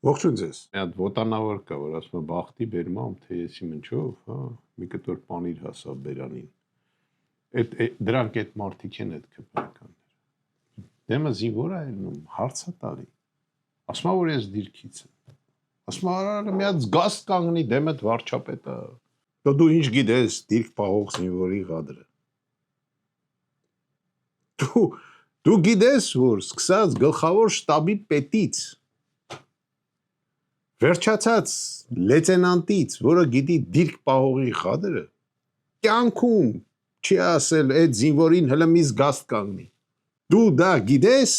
Ողջույն ձեզ։ Մի հատ ոտանավոր կա, որ ասում է բախտի բերմամ, թե եսի մնչով, հա, մի կտոր պանիր հասավ բերանին։ Դրանք այդ մարդիկ են այդ քպանականները։ Դեմը զինվոր է ելնում, հարց է տալի։ Ասում է, որ ես դիրքից եմ։ Ասում է, մի հատ զգաստ կանգնի դեմդ վարչապետը։ Դու ինչ գիտես դիրք պահող զինվորի ղադրը։ Դու գիտես, որ սկսած գլխավոր շտաբի պետից վերջացած լեյտենանտից, որը գիտի դիրք պահողի ղադրը, կյանքում չի ասել այդ զինվորին հələ մի զգաստ կանգնի։ Դու դա գիտես,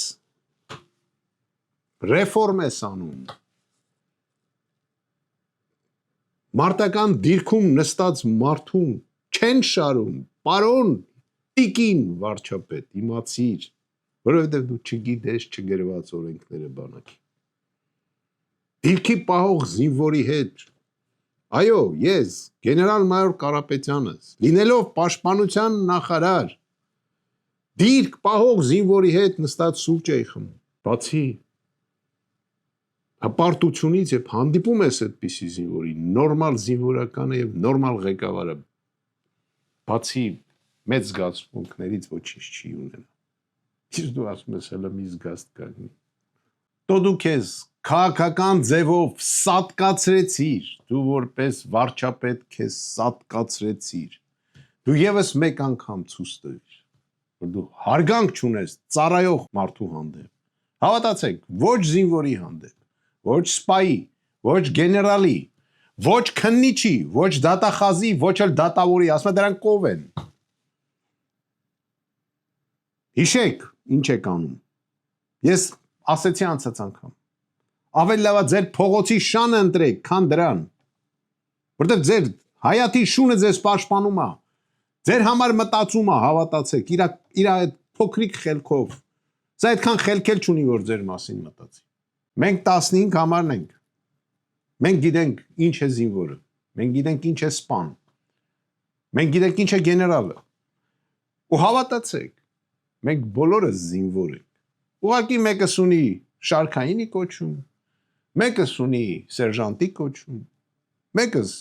ռեֆորմ ես անում։ Մարտական դիրքում նստած մարդուն չեն շարում, պարոն տիկին վարչապետ, իմացիր, որովհետև դու չգիտես չգրված օրենքները բանակի։ Դիրքի պահող զինվորի հետ, այո, ես, գեներալ-մայոր Կարապետյանս, լինելով պաշտպանության նախարար, դիրք պահող զինվորի հետ նստած սուրճ էի խմում, բացի հպարտությունից եւ հանդիպում ես այդպիսի զինվորի, նորմալ զինվորականը եւ նորմալ ղեկավարը, բացի մեծ զգացմունքներից ոչինչ չի ունենա։ Իսկ դու ասում ես հələ մի զգաստ կանգնի։ Դու քեզ քաղաքական ձևով սատկացրեցիր, դու որպես վարչապետ քեզ սատկացրեցիր։ Դու եւս մեկ անգամ ցույց տվիր, որ դու հարգանք չունես ծառայող մարդու հանդեպ։ Հավատացեք, ոչ զինվորի հանդեպ, ոչ սպայի, ոչ գեներալի, ոչ քննիչի, ոչ դատախազի, ոչ էլ դատավորի, ասում է դրանք ով են։ Հիշեք, ինչ եք անում։ Ես ասեցի անցած անգամ։ Ավելի լավ է ձեր փողոցի շանը ընտրեք, քան դրան։ Որտեղ ձեր հայաթի շունը ձեզ պաշտպանում է։ Ձեր համար մտածում է, հավատացեք, իր այդ փոքրիկ խելքով։ Սա այդքան խելքել չունի, որ ձեր մասին մտածի։ Մենք 15 համարն ենք։ Մենք գիտենք ինչ է զինվորը։ Մենք գիտենք ինչ է սպան։ Մենք գիտենք ինչ է գեներալը։ Ու հավատացեք, մենք բոլորս զինվոր ենք։ Ուղղակի մեկս ունի շարքայինի կոչում, մեկս ունի սերժանտի կոչում, մեկս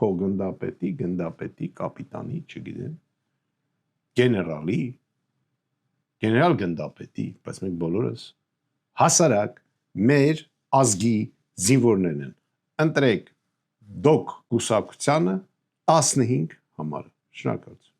փոխգնդապետի, գնդապետի, կապիտանի, չգիտեմ, գեներալի, գեներալ գնդապետի, բայց մենք բոլորս հասարակ մեր ազգի զինվորներն են։ Ընտրեք դոկ կուսակցությանը 15 համարը։ Շնորհակալություն։